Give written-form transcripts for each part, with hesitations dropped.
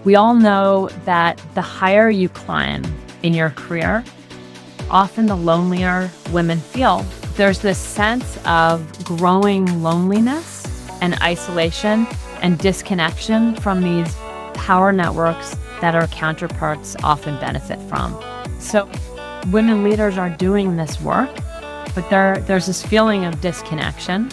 We all know that the higher you climb in your career, often the lonelier women feel. There's this sense of growing loneliness and isolation and disconnection from these power networks that our counterparts often benefit from. So women leaders are doing this work, but there's this feeling of disconnection.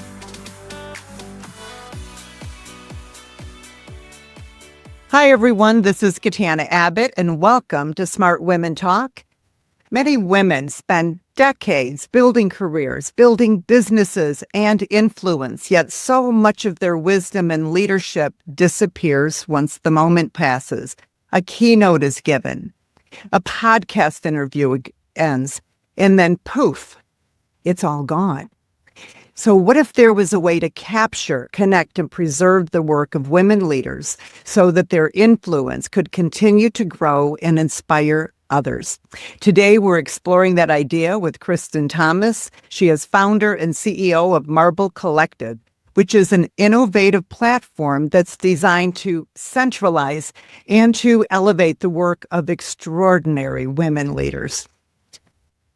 Hi, everyone. This is Katana Abbott, and welcome to Smart Women Talk. Many women spend decades building careers, building businesses, and influence, yet so much of their wisdom and leadership disappears once the moment passes. A keynote is given, a podcast interview ends, and then poof, it's all gone. So what if there was a way to capture, connect, and preserve the work of women leaders so that their influence could continue to grow and inspire others? Today, we're exploring that idea with Kristin Thomas. She is founder and CEO of Marble Collective, which is an innovative platform that's designed to centralize and to elevate the work of extraordinary women leaders.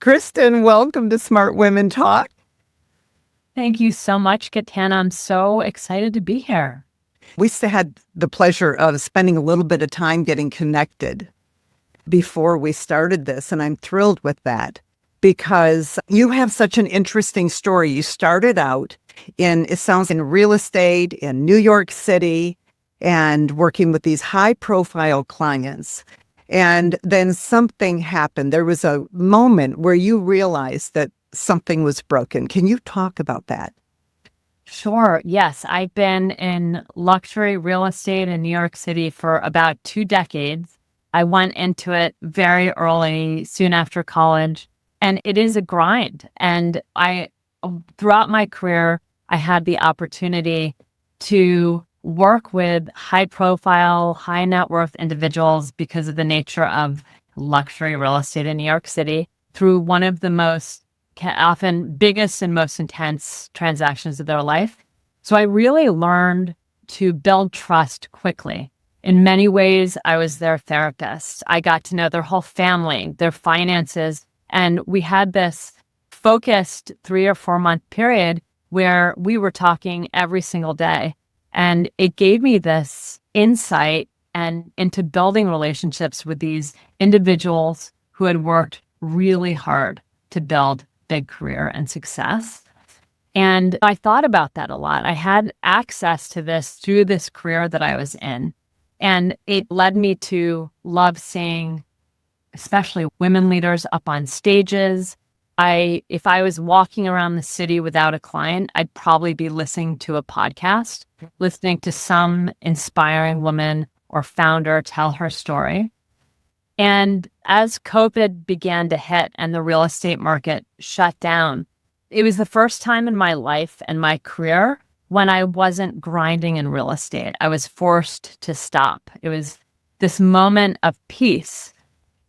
Kristin, welcome to Smart Women Talk. Thank you so much, Katana. I'm so excited to be here. We had the pleasure of spending a little bit of time getting connected before we started this, and I'm thrilled with that because you have such an interesting story. You started out in real estate in New York City and working with these high-profile clients. And then something happened. There was a moment where you realized that something was broken. Can you talk about that? Sure. Yes. I've been in luxury real estate in New York City for about 2 decades. I went into it very early, soon after college, and it is a grind. And throughout my career, I had the opportunity to work with high profile, high net worth individuals because of the nature of luxury real estate in New York City through one of the most often biggest and most intense transactions of their life. So I really learned to build trust quickly. In many ways, I was their therapist. I got to know their whole family, their finances, and we had this focused 3 or 4 month period where we were talking every single day. And it gave me this insight and into building relationships with these individuals who had worked really hard to build big career and success. And I thought about that a lot. I had access to this through this career that I was in. And it led me to love seeing, especially women leaders up on stages. If I was walking around the city without a client, I'd probably be listening to a podcast, listening to some inspiring woman or founder tell her story. And as COVID began to hit and the real estate market shut down, it was the first time in my life and my career when I wasn't grinding in real estate. I was forced to stop. It was this moment of peace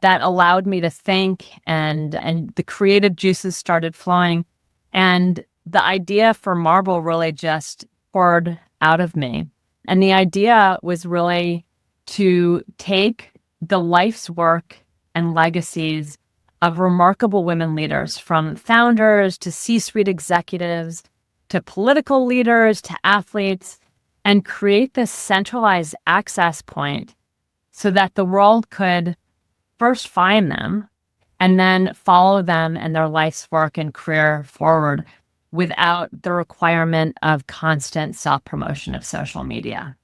that allowed me to think, and the creative juices started flowing. And the idea for Marble really just poured out of me. And the idea was really to take the life's work and legacies of remarkable women leaders, from founders to C-suite executives, to political leaders, to athletes, and create this centralized access point so that the world could first find them and then follow them and their life's work and career forward without the requirement of constant self-promotion of social media.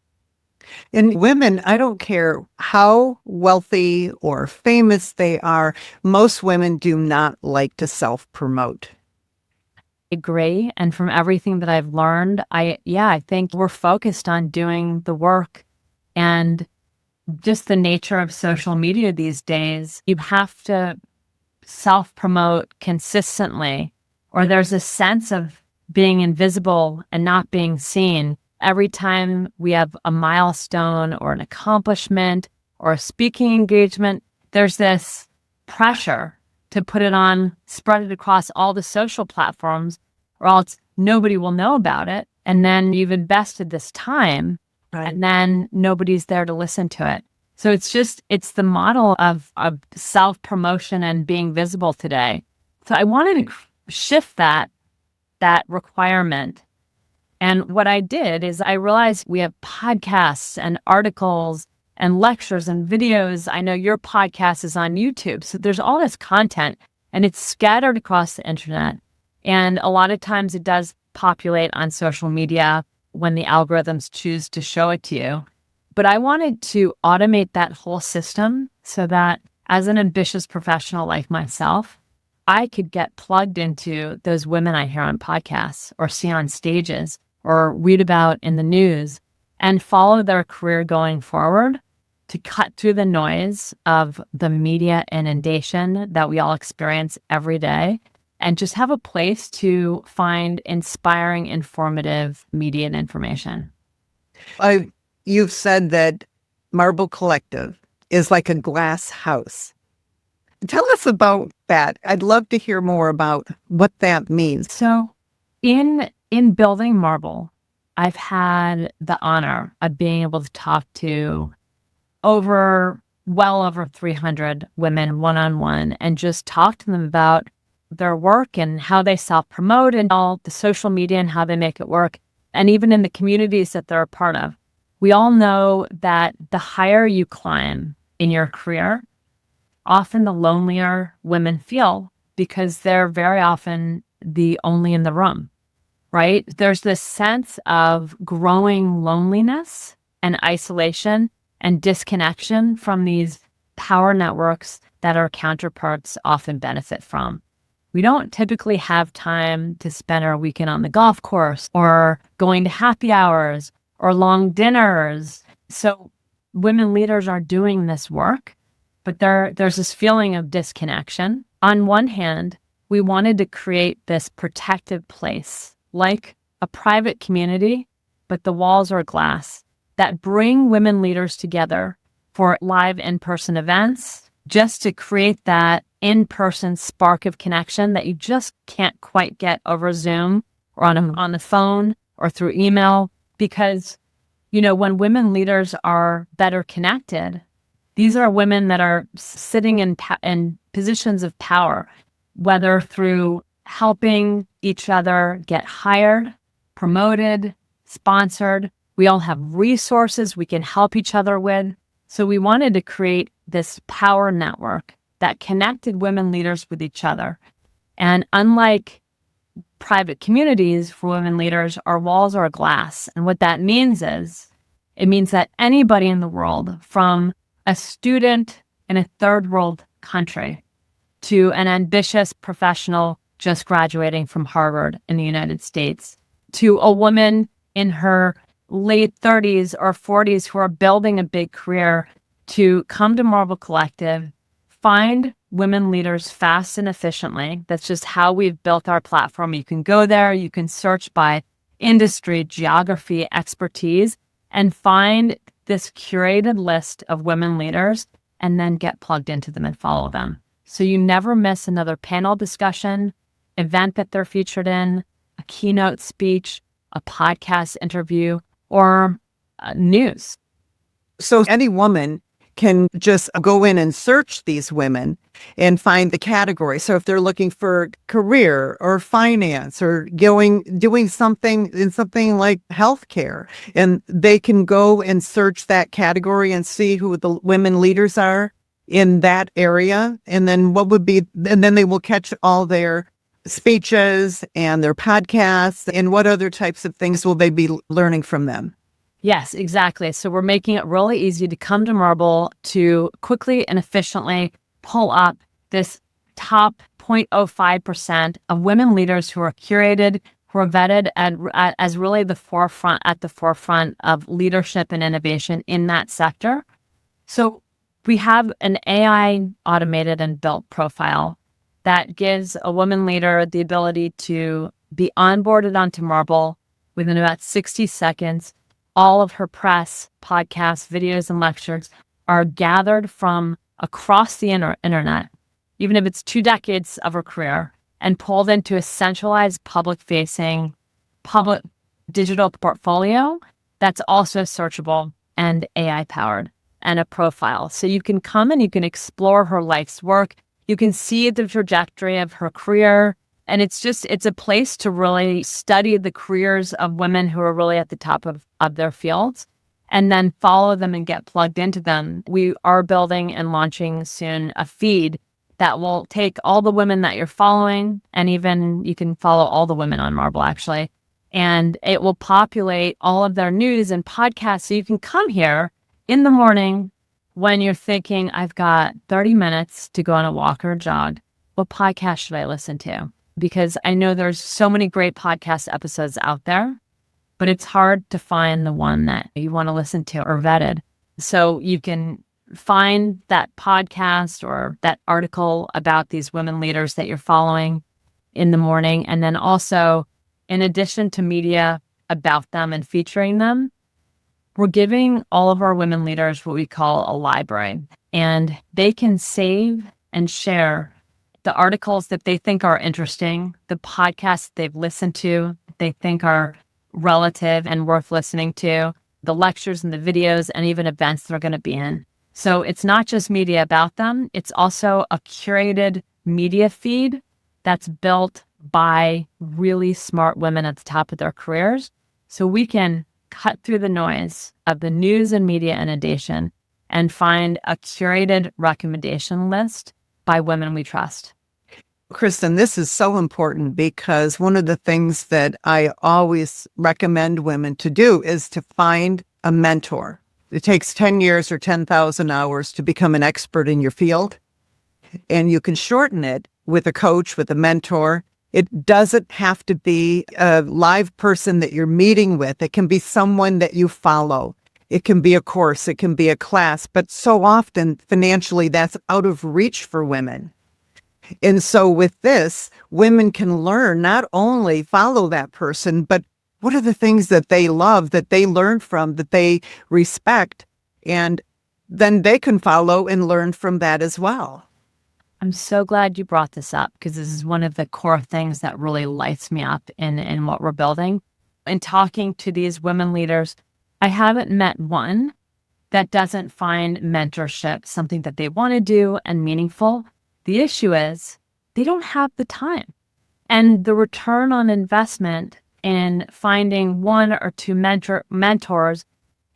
And women, I don't care how wealthy or famous they are, most women do not like to self-promote. I agree. And from everything that I've learned, I think we're focused on doing the work. And just the nature of social media these days, you have to self-promote consistently, or there's a sense of being invisible and not being seen. Every time we have a milestone or an accomplishment or a speaking engagement, there's this pressure to put it on, spread it across all the social platforms, or else nobody will know about it. And then you've invested this time, right, and then nobody's there to listen to it. So it's the model of self-promotion and being visible today. So I wanted to shift that requirement. And what I did is I realized we have podcasts and articles and lectures and videos. I know your podcast is on YouTube. So there's all this content and it's scattered across the internet. And a lot of times it does populate on social media when the algorithms choose to show it to you. But I wanted to automate that whole system so that as an ambitious professional like myself, I could get plugged into those women I hear on podcasts or see on stages or read about in the news and follow their career going forward to cut through the noise of the media inundation that we all experience every day and just have a place to find inspiring, informative media and information. You've said that Marble Collective is like a glass house. Tell us about that. I'd love to hear more about what that means. So in building Marble, I've had the honor of being able to talk to well over 300 women one-on-one and just talk to them about their work and how they self-promote and all the social media and how they make it work. And even in the communities that they're a part of. We all know that the higher you climb in your career, often the lonelier women feel because they're very often the only in the room, right? There's this sense of growing loneliness and isolation and disconnection from these power networks that our counterparts often benefit from. We don't typically have time to spend our weekend on the golf course or going to happy hours or long dinners. So women leaders are doing this work, but there's this feeling of disconnection. On one hand, we wanted to create this protective place, like a private community, but the walls are glass, that bring women leaders together for live in-person events, just to create that in-person spark of connection that you just can't quite get over Zoom or on the phone or through email. Because, when women leaders are better connected, these are women that are sitting in positions of power, whether through helping each other get hired, promoted, sponsored. We all have resources we can help each other with. So we wanted to create this power network that connected women leaders with each other. And unlike private communities for women leaders, our walls are glass. And what that means is, it means that anybody in the world, from a student in a third world country to an ambitious professional just graduating from Harvard in the United States, to a woman in her late 30s or 40s who are building a big career, to come to Marble Collective, find women leaders fast and efficiently. That's just how we've built our platform. You can go there, you can search by industry, geography, expertise, and find this curated list of women leaders and then get plugged into them and follow them. So you never miss another panel discussion, event that they're featured in, a keynote speech, a podcast interview, or news. So any woman can just go in and search these women and find the category. So if they're looking for career or finance or doing something like healthcare, and they can go and search that category and see who the women leaders are in that area. And then then they will catch all their speeches and their podcasts, and what other types of things will they be learning from them? Yes, exactly. So we're making it really easy to come to Marble to quickly and efficiently pull up this top 0.05% of women leaders who are curated, who are vetted as really at the forefront of leadership and innovation in that sector. So we have an AI automated and built profile that gives a woman leader the ability to be onboarded onto Marble within about 60 seconds. All of her press, podcasts, videos, and lectures are gathered from across the internet, even if it's 2 decades of her career, and pulled into a centralized public-facing, digital portfolio that's also searchable and AI-powered. and a profile. So you can come and you can explore her life's work. You can see the trajectory of her career. And it's a place to really study the careers of women who are really at the top of their fields and then follow them and get plugged into them. We are building and launching soon a feed that will take all the women that you're following, and even you can follow all the women on Marble actually, and it will populate all of their news and podcasts. So you can come here in the morning when you're thinking, I've got 30 minutes to go on a walk or a jog. What podcast should I listen to? Because I know there's so many great podcast episodes out there, but it's hard to find the one that you want to listen to or vetted. So you can find that podcast or that article about these women leaders that you're following in the morning. And then also, in addition to media about them and featuring them, we're giving all of our women leaders what we call a library. And they can save and share the articles that they think are interesting, the podcasts they've listened to, they think are relative and worth listening to, the lectures and the videos and even events they're going to be in. So it's not just media about them. It's also a curated media feed that's built by really smart women at the top of their careers. So we can cut through the noise of the news and media inundation and find a curated recommendation list by women we trust. Kristin, this is so important because one of the things that I always recommend women to do is to find a mentor. It takes 10 years or 10,000 hours to become an expert in your field, and you can shorten it with a coach, with a mentor. It doesn't have to be a live person that you're meeting with. It can be someone that you follow. It can be a course, it can be a class, but so often financially that's out of reach for women. And so with this, women can learn, not only follow that person, but what are the things that they love, that they learn from, that they respect, and then they can follow and learn from that as well. I'm so glad you brought this up because this is one of the core things that really lights me up in what we're building. In talking to these women leaders, I haven't met one that doesn't find mentorship something that they want to do and meaningful. The issue is they don't have the time. And the return on investment in finding one or two mentors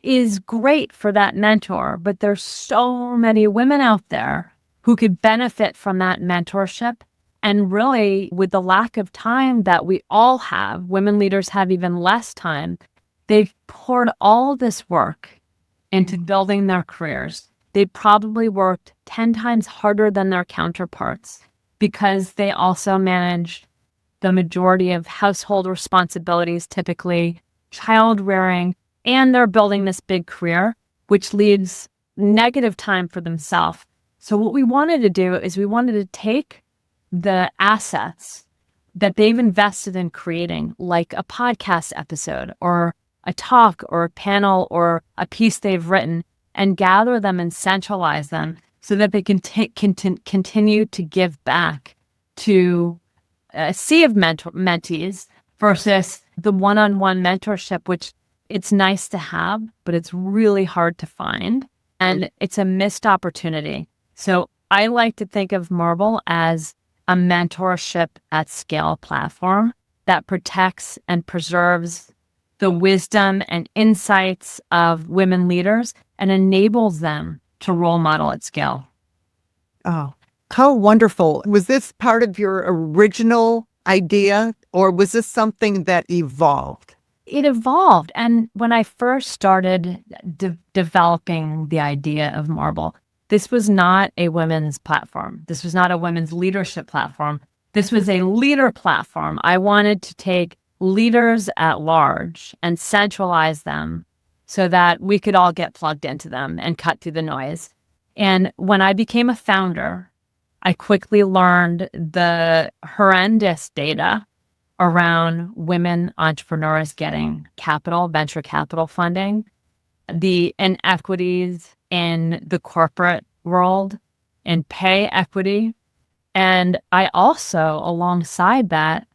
is great for that mentor, but there's so many women out there who could benefit from that mentorship. And really, with the lack of time that we all have, women leaders have even less time. They've poured all this work into building their careers. They probably worked 10 times harder than their counterparts because they also manage the majority of household responsibilities, typically child rearing, and they're building this big career, which leaves negative time for themselves. So what we wanted to do is we wanted to take the assets that they've invested in creating, like a podcast episode or a talk or a panel or a piece they've written, and gather them and centralize them so that they can continue to give back to a sea of mentees versus the one-on-one mentorship, which it's nice to have, but it's really hard to find. And it's a missed opportunity. So I like to think of Marble as a mentorship at scale platform that protects and preserves the wisdom and insights of women leaders and enables them to role model at scale. Oh, how wonderful. Was this part of your original idea, or was this something that evolved? It evolved. And when I first started developing the idea of Marble, this was not a women's platform. This was not a women's leadership platform. This was a leader platform. I wanted to take leaders at large and centralize them so that we could all get plugged into them and cut through the noise. And when I became a founder, I quickly learned the horrendous data around women entrepreneurs getting capital, venture capital funding, the inequities in the corporate world, and pay equity. And I also, alongside that,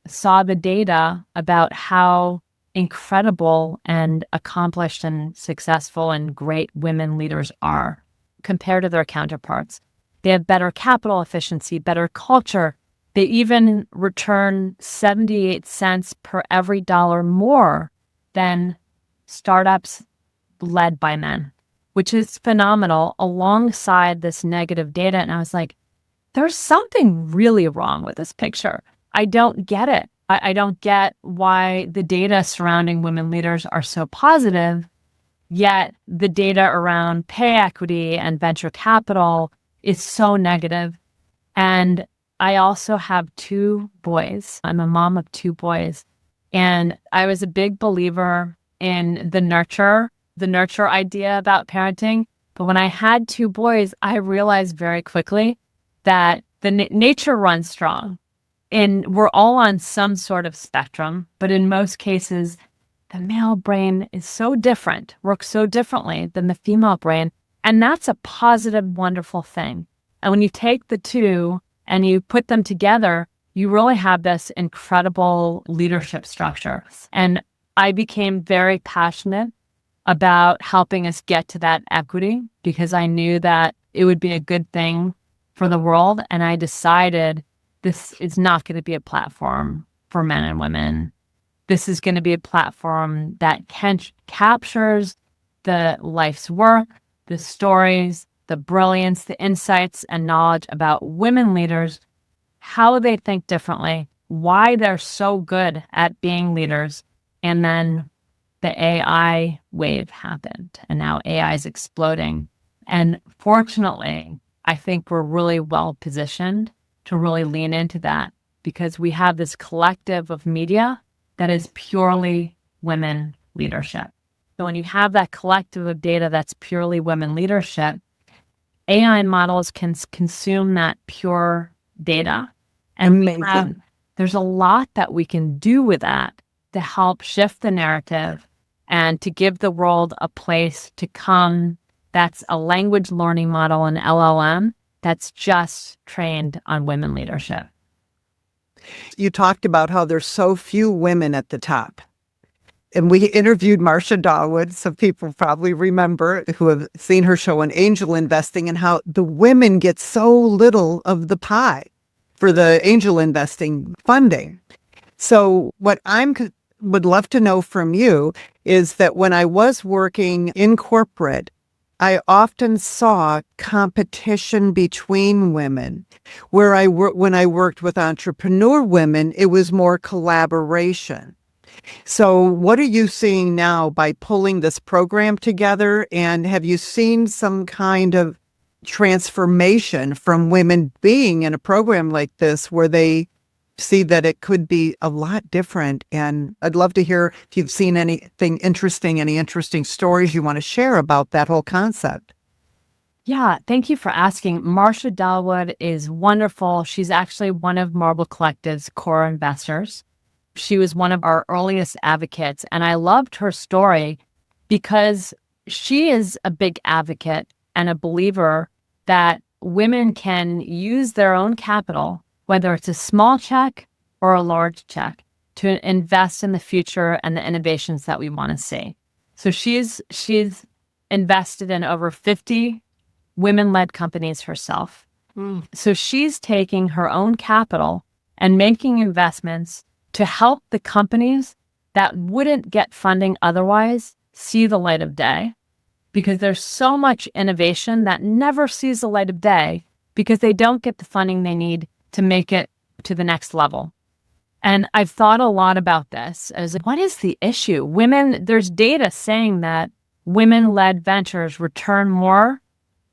saw the data about how incredible and accomplished and successful and great women leaders are compared to their counterparts. They have better capital efficiency, better culture. They even return 78 cents per every dollar more than startups led by men, which is phenomenal alongside this negative data. And I was like, there's something really wrong with this picture. I don't get it. I don't get why the data surrounding women leaders are so positive, yet the data around pay equity and venture capital is so negative. And I also have 2 boys. I'm a mom of 2 boys. And I was a big believer in the nurture idea about parenting. But when I had 2 boys, I realized very quickly that the nature runs strong. And we're all on some sort of spectrum, but in most cases, the male brain is so different, works so differently than the female brain. And that's a positive, wonderful thing. And when you take the 2 and you put them together, you really have this incredible leadership structure. And I became very passionate about helping us get to that equity because I knew that it would be a good thing for the world. And I decided this is not going to be a platform for men and women. This is going to be a platform that captures the life's work, the stories, the brilliance, the insights and knowledge about women leaders, how they think differently, why they're so good at being leaders. And then the AI wave happened, and now AI is exploding. And fortunately, I think we're really well positioned to really lean into that because we have this collective of media that is purely women leadership. So when you have that collective of data that's purely women leadership, AI models can consume that pure data. And there's a lot that we can do with that to help shift the narrative and to give the world a place to come that's a language learning model, an LLM, that's just trained on women leadership. You talked about how there's so few women at the top. And we interviewed Marcia Dawood, some people probably remember who have seen her show on angel investing and how the women get so little of the pie for the angel investing funding. So what would love to know from you is that when I was working in corporate, I often saw competition between women. When I worked with entrepreneur women, it was more collaboration. So what are you seeing now by pulling this program together? And have you seen some kind of transformation from women being in a program like this where they see that it could be a lot different? And I'd love to hear if you've seen anything interesting, any interesting stories you want to share about that whole concept. Yeah, thank you for asking. Marcia Dawood is wonderful. She's actually one of Marble Collective's core investors. She was one of our earliest advocates, and I loved her story because she is a big advocate and a believer that women can use their own capital, whether it's a small check or a large check, to invest in the future and the innovations that we want to see. So she's invested in over 50 women-led companies herself. So she's taking her own capital and making investments to help the companies that wouldn't get funding otherwise see the light of day, because there's so much innovation that never sees the light of day because they don't get the funding they need to make it to the next level. And I've thought a lot about this as what is the issue? There's data saying that women-led ventures return more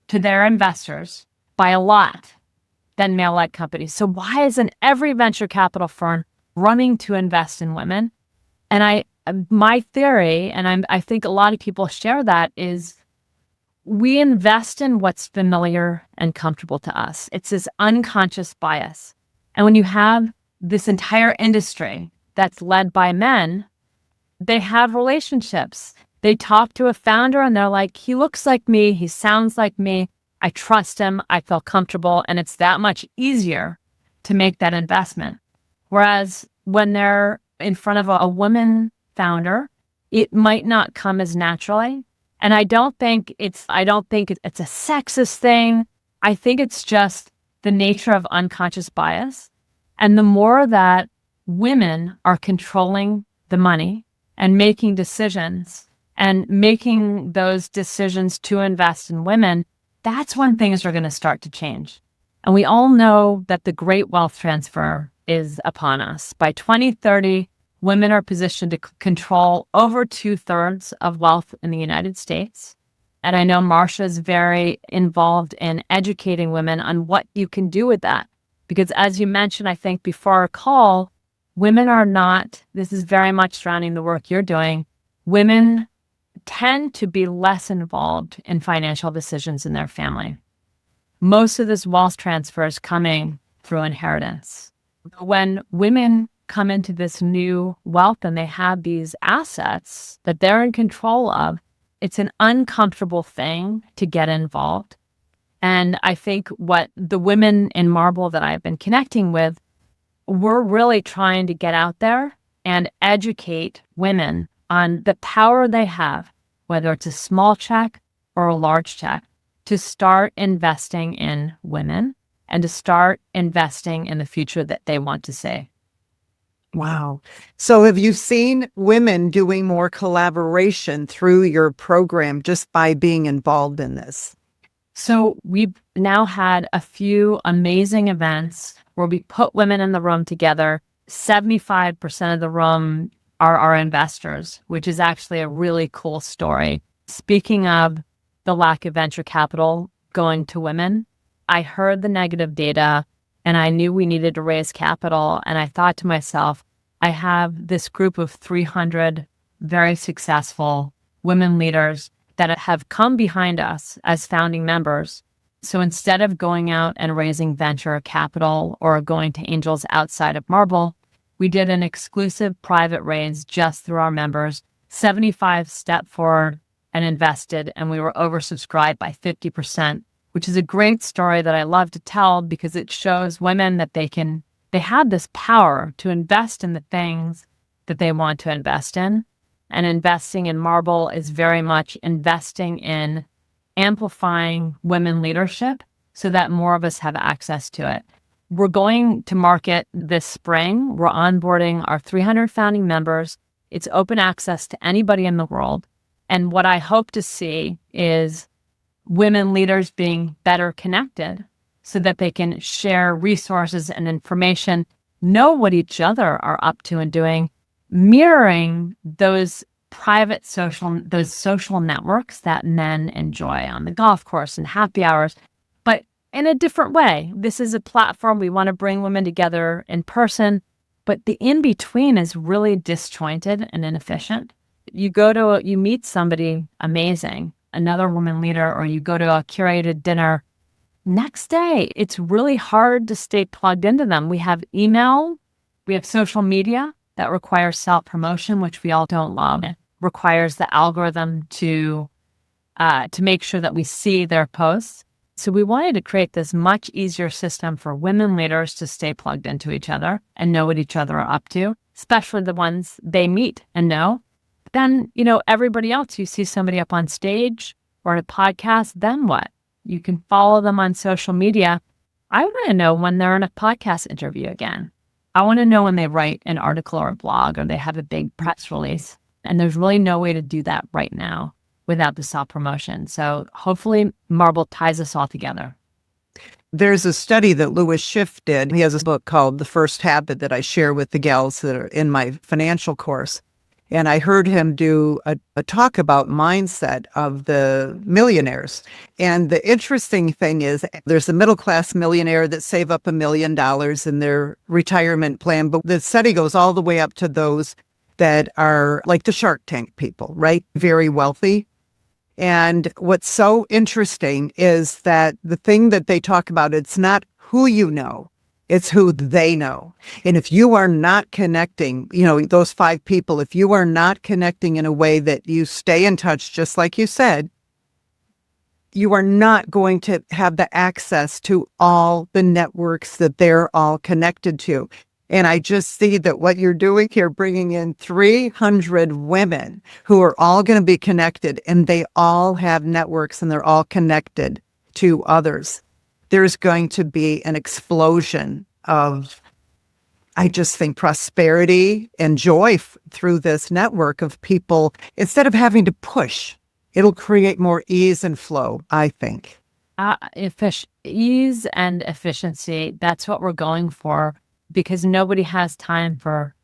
to their investors by a lot than male-led companies. So why isn't every venture capital firm running to invest in women? And my theory, and I think a lot of people share that, is we invest in what's familiar and comfortable to us. It's this unconscious bias. And when you have this entire industry that's led by men, they have relationships. They talk to a founder and they're like, he looks like me, he sounds like me, I trust him, I feel comfortable, and it's that much easier to make that investment. Whereas when they're in front of a woman founder, it might not come as naturally. And I don't think it's a sexist thing. I think it's just the nature of unconscious bias. And the more that women are controlling the money and making decisions and making those decisions to invest in women, that's when things are going to start to change. And we all know that the great wealth transfer is upon us. By 2030, women are positioned to control over 2/3 of wealth in the United States. And I know Marsha is very involved in educating women on what you can do with that. Because as you mentioned, I think before our call, women are not, this is very much surrounding the work you're doing, women tend to be less involved in financial decisions in their family. Most of this wealth transfer is coming through inheritance. When women come into this new wealth and they have these assets that they're in control of, it's an uncomfortable thing to get involved. And I think what the women in Marble that I've been connecting with, we're really trying to get out there and educate women on the power they have, whether it's a small check or a large check, to start investing in women and to start investing in the future that they want to see. Wow. So have you seen women doing more collaboration through your program just by being involved in this? So we've now had a few amazing events where we put women in the room together. 75% of the room are our investors, which is actually a really cool story. Speaking of the lack of venture capital going to women, I heard the negative data and I knew we needed to raise capital. And I thought to myself, I have this group of 300 very successful women leaders that have come behind us as founding members. So instead of going out and raising venture capital or going to angels outside of Marble, we did an exclusive private raise just through our members. 75 stepped forward and invested, and we were oversubscribed by 50%, which is a great story that I love to tell because it shows women that they have this power to invest in the things that they want to invest in. And investing in Marble is very much investing in amplifying women leadership so that more of us have access to it. We're going to market this spring. We're onboarding our 300 founding members. It's open access to anybody in the world. And what I hope to see is women leaders being better connected so that they can share resources and information, know what each other are up to and doing, mirroring those social networks that men enjoy on the golf course and happy hours, but in a different way. This is a platform we want to bring women together in person, but the in-between is really disjointed and inefficient. You meet somebody amazing, another woman leader, or you go to a curated dinner. Next day, it's really hard to stay plugged into them. We have email, we have social media that requires self-promotion, which we all don't love. It requires the algorithm to make sure that we see their posts. So we wanted to create this much easier system for women leaders to stay plugged into each other and know what each other are up to, especially the ones they meet and know. Then, everybody else, you see somebody up on stage or in a podcast, then what? You can follow them on social media. I want to know when they're in a podcast interview again. I want to know when they write an article or a blog or they have a big press release. And there's really no way to do that right now without the self-promotion. So hopefully Marble ties us all together. There's a study that Louis Schiff did. He has a book called The First Habit that I share with the gals that are in my financial course. And I heard him do a talk about mindset of the millionaires. And the interesting thing is there's a middle-class millionaire that save up $1 million in their retirement plan. But the study goes all the way up to those that are like the Shark Tank people, right? Very wealthy. And what's so interesting is that the thing that they talk about, it's not who you know, it's who they know. And if you are not connecting, those 5 people, if you are not connecting in a way that you stay in touch, just like you said, you are not going to have the access to all the networks that they're all connected to. And I just see that what you're doing here, bringing in 300 women who are all going to be connected, and they all have networks and they're all connected to others. There's going to be an explosion of, I just think, prosperity and joy through this network of people. Instead of having to push, it'll create more ease and flow, I think. Ease and efficiency, that's what we're going for, because nobody has time for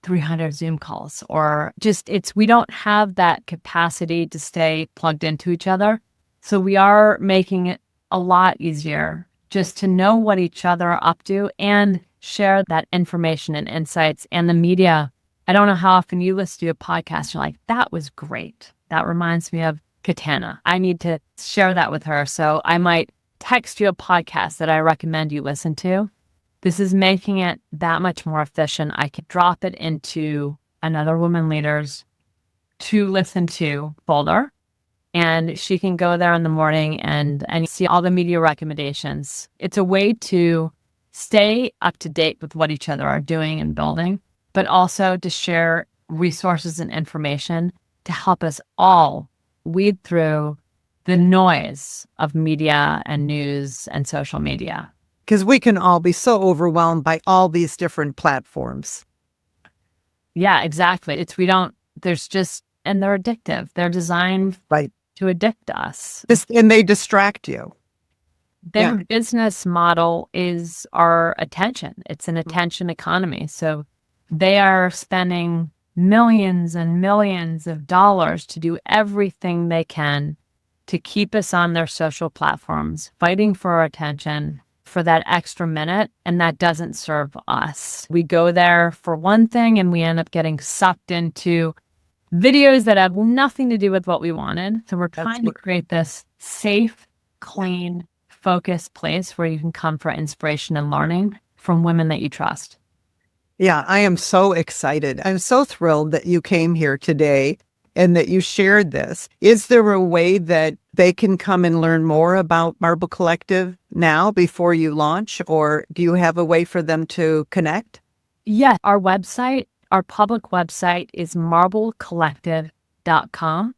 300 Zoom calls, or we don't have that capacity to stay plugged into each other. So we are making it a lot easier just to know what each other are up to and share that information and insights. And the media, I don't know how often you listen to a podcast, you're like, that was great. That reminds me of Katana. I need to share that with her. So I might text you a podcast that I recommend you listen to. This is making it that much more efficient. I can drop it into another woman leader's to listen to folder, and she can go there in the morning and see all the media recommendations. It's a way to stay up to date with what each other are doing and building, but also to share resources and information to help us all weed through the noise of media and news and social media. Because we can all be so overwhelmed by all these different platforms. Yeah, exactly. And they're addictive. They're designed to addict us. And they distract you. Their business model is our attention. It's an attention economy. So they are spending millions and millions of dollars to do everything they can to keep us on their social platforms, fighting for our attention for that extra minute, and that doesn't serve us. We go there for one thing and we end up getting sucked into videos that have nothing to do with what we wanted. So we're trying to create this safe, clean, focused place where you can come for inspiration and learning from women that you trust. Yeah, I am so excited. I'm so thrilled that you came here today and that you shared this. Is there a way that they can come and learn more about Marble Collective now before you launch, or do you have a way for them to connect? Yeah, our public website is marblecollective.com.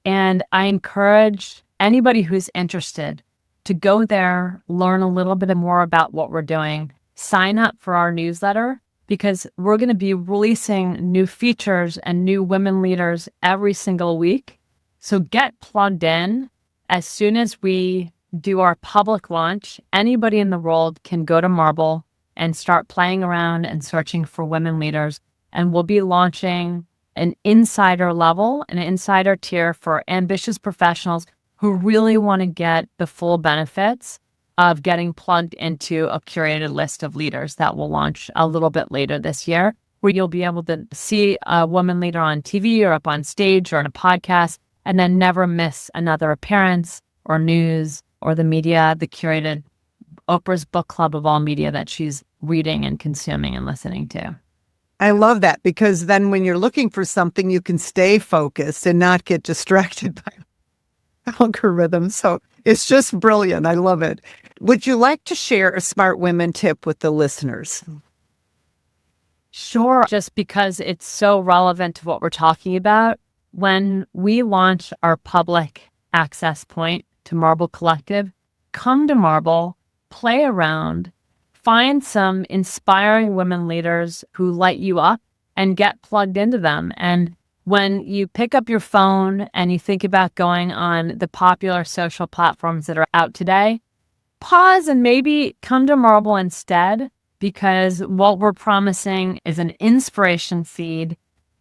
And I encourage anybody who's interested to go there, learn a little bit more about what we're doing, sign up for our newsletter, because we're going to be releasing new features and new women leaders every single week. So get plugged in. As soon as we do our public launch, anybody in the world can go to Marble and start playing around and searching for women leaders. And we'll be launching an insider tier for ambitious professionals who really want to get the full benefits of getting plugged into a curated list of leaders that will launch a little bit later this year, where you'll be able to see a woman leader on TV or up on stage or in a podcast, and then never miss another appearance or news or the media, the curated Oprah's book club of all media that she's reading and consuming and listening to. I love that, because then when you're looking for something, you can stay focused and not get distracted by algorithms. So it's just brilliant. I love it. Would you like to share a Smart Women tip with the listeners? Sure. Just because it's so relevant to what we're talking about. When we launch our public access point to Marble Collective, come to Marble, play around, find some inspiring women leaders who light you up, and get plugged into them. And when you pick up your phone and you think about going on the popular social platforms that are out today, pause and maybe come to Marble instead, because what we're promising is an inspiration feed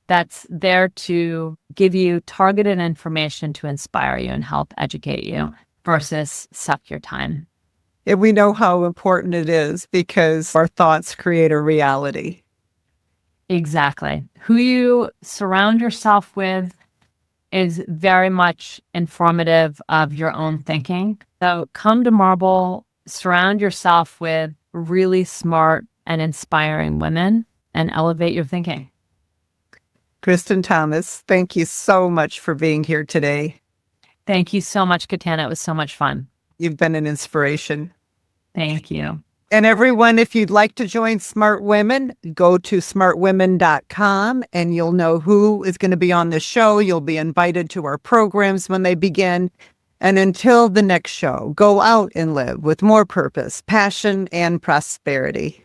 that's there to give you targeted information to inspire you and help educate you versus suck your time. And we know how important it is, because our thoughts create a reality. Exactly. Who you surround yourself with is very much informative of your own thinking. So come to Marble, surround yourself with really smart and inspiring women, and elevate your thinking. Kristin Thomas, thank you so much for being here today. Thank you so much, Katana. It was so much fun. You've been an inspiration. Thank you. And everyone, if you'd like to join Smart Women, go to smartwomen.com and you'll know who is going to be on the show. You'll be invited to our programs when they begin. And until the next show, go out and live with more purpose, passion, and prosperity.